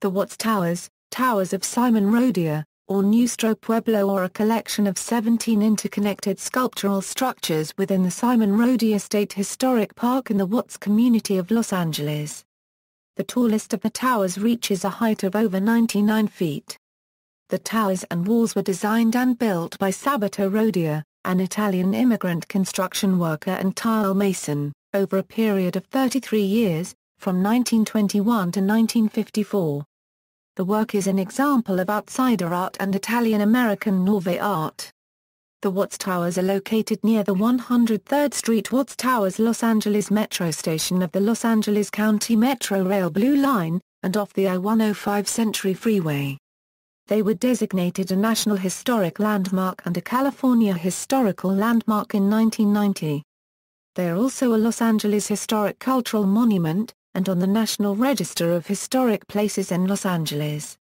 The Watts Towers, Towers of Simon Rodia, or Nuestro Pueblo, are a collection of 17 interconnected sculptural structures within the Simon Rodia State Historic Park in the Watts community of Los Angeles. The tallest of the towers reaches a height of over 99 feet. The towers and walls were designed and built by Sabato Rodia, an Italian immigrant construction worker and tile mason, over a period of 33 years, from 1921 to 1954. The work is an example of outsider art and Italian-American Nouveau art. The Watts Towers are located near the 103rd Street Watts Towers Los Angeles Metro station of the Los Angeles County Metro Rail Blue Line, and off the I-105 Century Freeway. They were designated a National Historic Landmark and a California Historical Landmark in 1990. They are also a Los Angeles Historic Cultural Monument, and on the National Register of Historic Places in Los Angeles.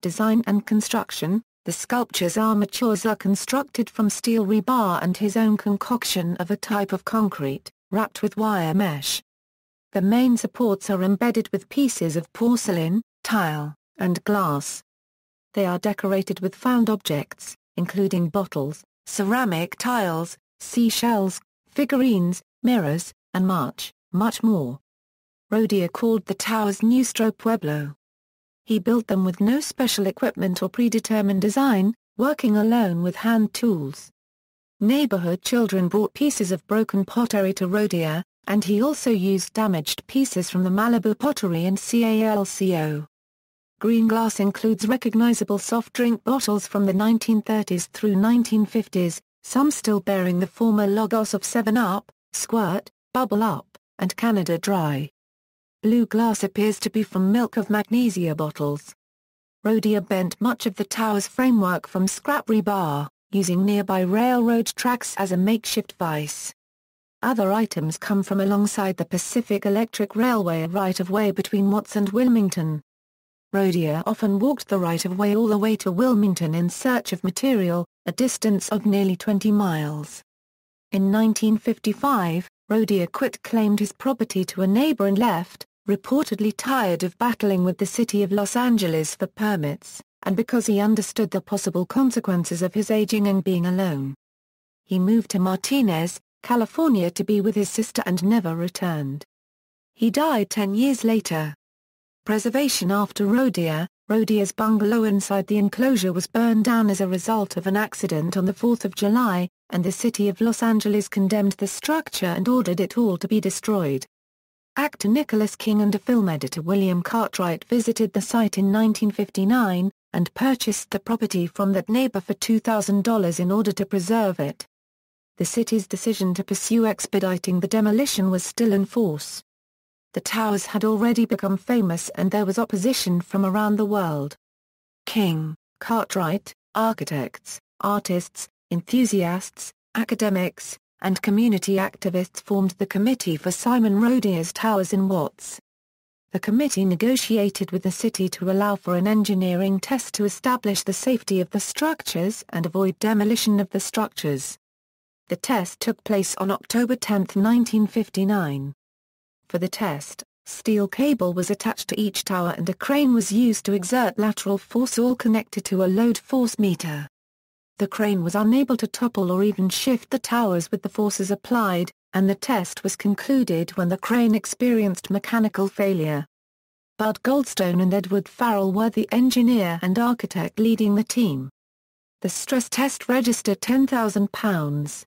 Design and construction: the sculpture's armatures are constructed from steel rebar and his own concoction of a type of concrete, wrapped with wire mesh. The main supports are embedded with pieces of porcelain, tile, and glass. They are decorated with found objects, including bottles, ceramic tiles, seashells, figurines, mirrors, and much, much more. Rodia called the towers Nuestro Pueblo. He built them with no special equipment or predetermined design, working alone with hand tools. Neighborhood children brought pieces of broken pottery to Rodia, and he also used damaged pieces from the Malibu pottery and Calco. Green glass includes recognizable soft drink bottles from the 1930s through 1950s, some still bearing the former logos of 7-Up, Squirt, Bubble Up, and Canada Dry. Blue glass appears to be from milk of magnesia bottles. Rodia bent much of the tower's framework from scrap rebar, using nearby railroad tracks as a makeshift vise. Other items come from alongside the Pacific Electric Railway right-of-way between Watts and Wilmington. Rodia often walked the right-of-way all the way to Wilmington in search of material, a distance of nearly 20 miles. In 1955, Rodia quit-claimed his property to a neighbor and left, reportedly tired of battling with the city of Los Angeles for permits, and because he understood the possible consequences of his aging and being alone. He moved to Martinez, California to be with his sister and never returned. He died 10 years later. Preservation: after Rodia's bungalow inside the enclosure was burned down as a result of an accident on the 4th of July, and the city of Los Angeles condemned the structure and ordered it all to be destroyed. Actor Nicholas King and a film editor William Cartwright visited the site in 1959, and purchased the property from that neighbor for $2,000 in order to preserve it. The city's decision to pursue expediting the demolition was still in force. The towers had already become famous and there was opposition from around the world. King, Cartwright, architects, artists, enthusiasts, academics, and community activists formed the Committee for Simon Rodia's Towers in Watts. The committee negotiated with the city to allow for an engineering test to establish the safety of the structures and avoid demolition of the structures. The test took place on October 10, 1959. For the test, steel cable was attached to each tower and a crane was used to exert lateral force, all connected to a load force meter. The crane was unable to topple or even shift the towers with the forces applied, and the test was concluded when the crane experienced mechanical failure. Bud Goldstone and Edward Farrell were the engineer and architect leading the team. The stress test registered 10,000 pounds.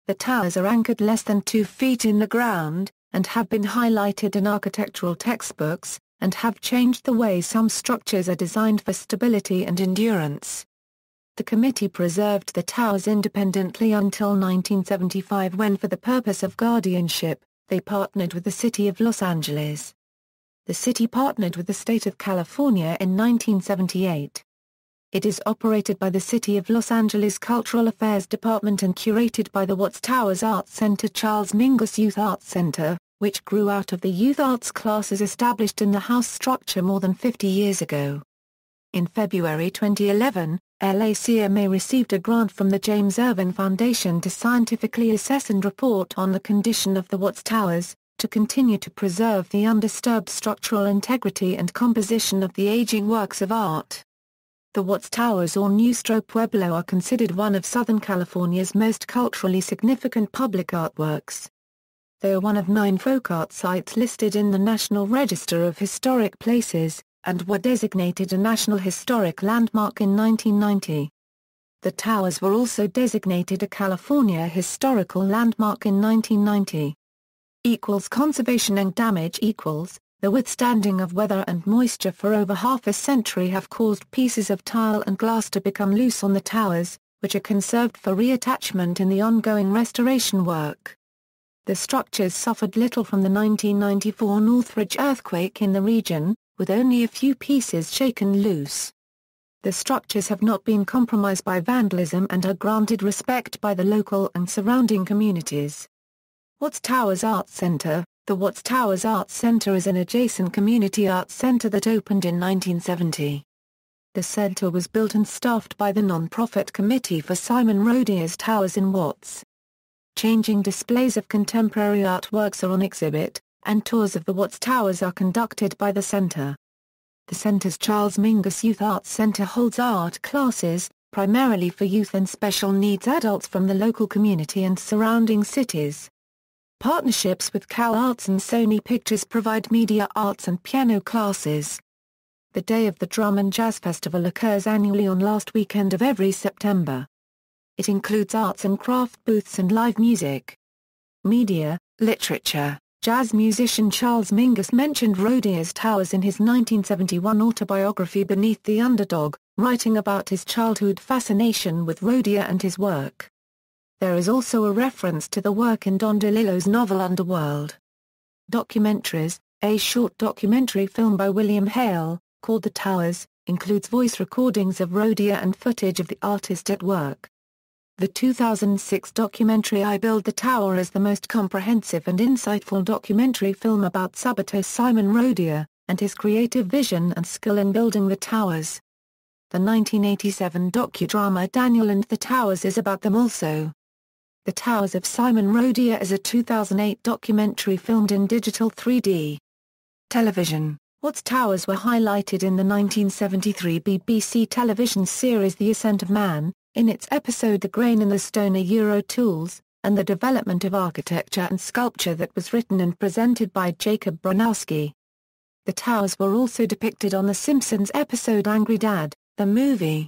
The towers are anchored less than 2 feet in the ground, and have been highlighted in architectural textbooks, and have changed the way some structures are designed for stability and endurance. The committee preserved the towers independently until 1975, when, for the purpose of guardianship, they partnered with the city of Los Angeles. The city partnered with the state of California in 1978. It is operated by the City of Los Angeles Cultural Affairs Department and curated by the Watts Towers Arts Center Charles Mingus Youth Arts Center, which grew out of the youth arts classes established in the house structure more than 50 years ago. In February 2011, LACMA received a grant from the James Irvin Foundation to scientifically assess and report on the condition of the Watts Towers, to continue to preserve the undisturbed structural integrity and composition of the aging works of art. The Watts Towers or Nuestro Pueblo are considered one of Southern California's most culturally significant public artworks. They are one of 9 folk art sites listed in the National Register of Historic Places, and were designated a National Historic Landmark in 1990. The towers were also designated a California Historical Landmark in 1990. Conservation and damage the withstanding of weather and moisture for over half a century have caused pieces of tile and glass to become loose on the towers, which are conserved for reattachment in the ongoing restoration work. The structures suffered little from the 1994 Northridge earthquake in the region, with only a few pieces shaken loose. The structures have not been compromised by vandalism and are granted respect by the local and surrounding communities. Watts Towers Arts Center. The Watts Towers Arts Center is an adjacent community arts center that opened in 1970. The center was built and staffed by the non-profit Committee for Simon Rodia's Towers in Watts. Changing displays of contemporary artworks are on exhibit, and tours of the Watts Towers are conducted by the center. The center's Charles Mingus Youth Arts Center holds art classes, primarily for youth and special needs adults from the local community and surrounding cities. Partnerships with Cal Arts and Sony Pictures provide media arts and piano classes. The Day of the Drum and Jazz Festival occurs annually on last weekend of every September. It includes arts and craft booths and live music. Media, literature. Jazz musician Charles Mingus mentioned Rodia's Towers in his 1971 autobiography Beneath the Underdog, writing about his childhood fascination with Rodia and his work. There is also a reference to the work in Don DeLillo's novel Underworld. Documentaries. A short documentary film by William Hale, called The Towers, includes voice recordings of Rodia and footage of the artist at work. The 2006 documentary I Build the Tower is the most comprehensive and insightful documentary film about Sabato Simon Rodia, and his creative vision and skill in building the towers. The 1987 docudrama Daniel and the Towers is about them also. The Towers of Simon Rodia is a 2008 documentary filmed in digital 3D. Television. Watts Towers were highlighted in the 1973 BBC television series The Ascent of Man, in its episode The Grain and the Stone Tools, and the development of architecture and sculpture that was written and presented by Jacob Bronowski. The towers were also depicted on The Simpsons episode Angry Dad, the movie.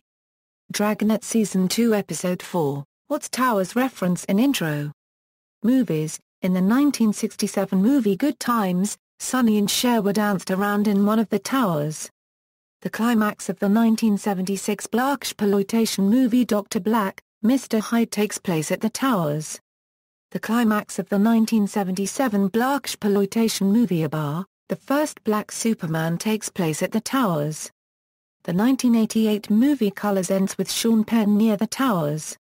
Dragnet Season 2 Episode 4. Watts Towers reference in intro. Movies. In the 1967 movie Good Times, Sonny and Cher were danced around in one of the towers. The climax of the 1976 Blaxploitation movie Dr. Black, Mr. Hyde takes place at the towers. The climax of the 1977 Blaxploitation movie A Bar, the first black Superman takes place at the towers. The 1988 movie Colors ends with Sean Penn near the towers.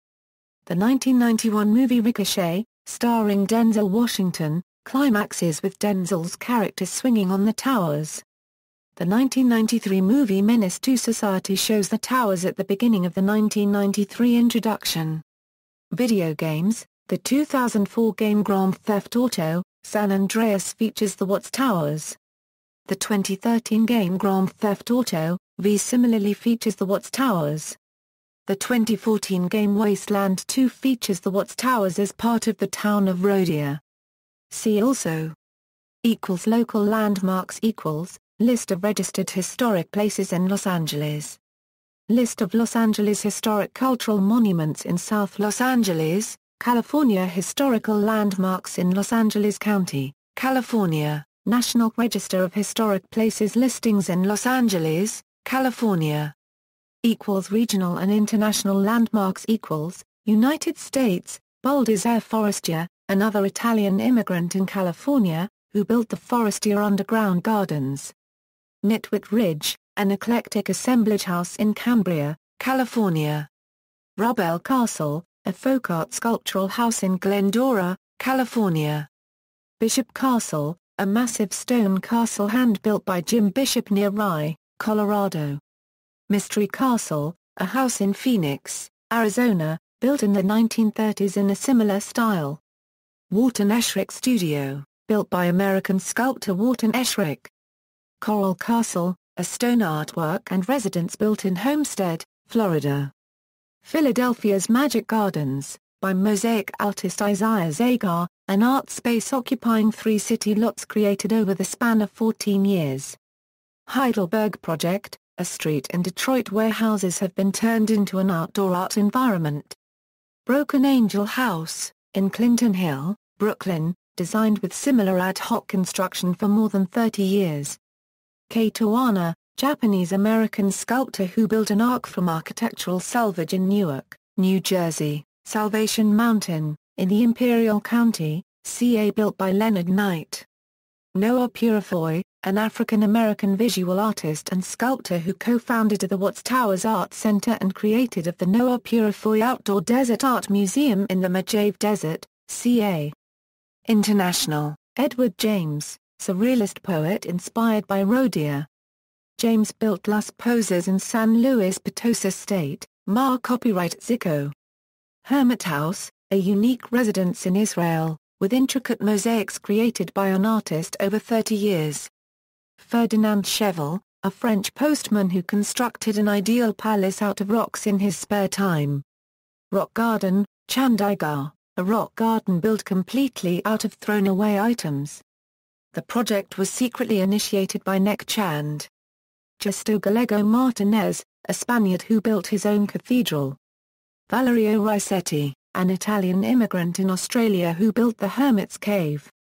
The 1991 movie Ricochet, starring Denzel Washington, climaxes with Denzel's character swinging on the towers. The 1993 movie Menace to Society shows the towers at the beginning of the 1993 introduction. Video games. The 2004 game Grand Theft Auto, San Andreas features the Watts Towers. The 2013 game Grand Theft Auto, V similarly features the Watts Towers. The 2014 game Wasteland 2 features the Watts Towers as part of the town of Rodia. See also. Local landmarks List of registered historic places in Los Angeles. List of Los Angeles historic cultural monuments in South Los Angeles, California. Historical landmarks in Los Angeles County, California. National Register of Historic Places listings in Los Angeles, California. Regional and international landmarks United States, Boulders Air Forestier, another Italian immigrant in California, who built the Forestier Underground Gardens. Nitwit Ridge, an eclectic assemblage house in Cambria, California. Rubble Castle, a folk art sculptural house in Glendora, California. Bishop Castle, a massive stone castle hand-built by Jim Bishop near Rye, Colorado. Mystery Castle, a house in Phoenix, Arizona, built in the 1930s in a similar style. Walton Eschrick Studio, built by American sculptor Wharton Eschrick. Rubble Castle, a stone artwork and residence built in Homestead, Florida. Philadelphia's Magic Gardens, by mosaic artist Isaiah Zagar, an art space occupying 3 city lots created over the span of 14 years. Heidelberg Project, a street in Detroit where houses have been turned into an outdoor art environment. Broken Angel House, in Clinton Hill, Brooklyn, designed with similar ad hoc construction for more than 30 years. Kei Tawana, Japanese-American sculptor who built an ark from architectural salvage in Newark, New Jersey, Salvation Mountain, in the Imperial County, CA, built by Leonard Knight. Noah Purifoy, an African-American visual artist and sculptor who co-founded the Watts Towers Art Center and created of the Noah Purifoy Outdoor Desert Art Museum in the Mojave Desert, CA. International, Edward James, surrealist poet inspired by Rodia. James built Las Posas in San Luis Potosi State, Ma. Copyright Zico. Hermit House, a unique residence in Israel, with intricate mosaics created by an artist over 30 years. Ferdinand Cheval, a French postman who constructed an ideal palace out of rocks in his spare time. Rock Garden, Chandigarh, a rock garden built completely out of thrown-away items. The project was secretly initiated by Nek Chand. Justo Gallego Martinez, a Spaniard who built his own cathedral. Valerio Rossetti, an Italian immigrant in Australia who built the Hermit's Cave.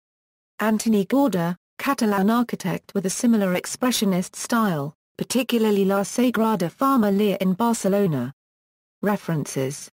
Antoni Gorda, Catalan architect with a similar expressionist style, particularly La Sagrada Familia in Barcelona. References.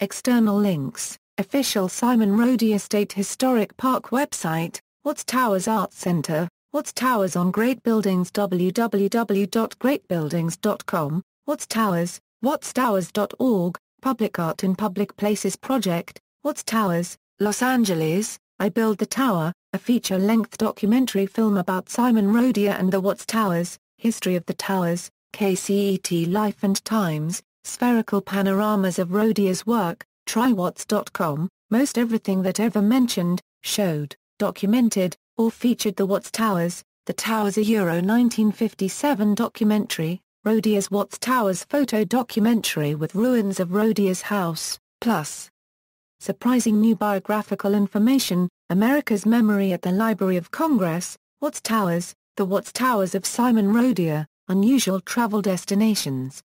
External links, official Simon Rodia State Historic Park website, Watts Towers Art Center, Watts Towers on Great Buildings, www.greatbuildings.com, Watts Towers, wattstowers.org, Public Art in Public Places Project, Watts Towers, Los Angeles, I Build the Tower, a feature-length documentary film about Simon Rodia and the Watts Towers, History of the Towers, KCET Life and Times, Spherical Panoramas of Rodia's work, trywatts.com, most everything that ever mentioned, showed, documented, or featured the Watts Towers, The Towers, a Euro 1957 documentary, Rodia's Watts Towers photo documentary with ruins of Rodia's house, plus surprising new biographical information, America's Memory at the Library of Congress, Watts Towers, The Watts Towers of Simon Rodia, Unusual Travel Destinations,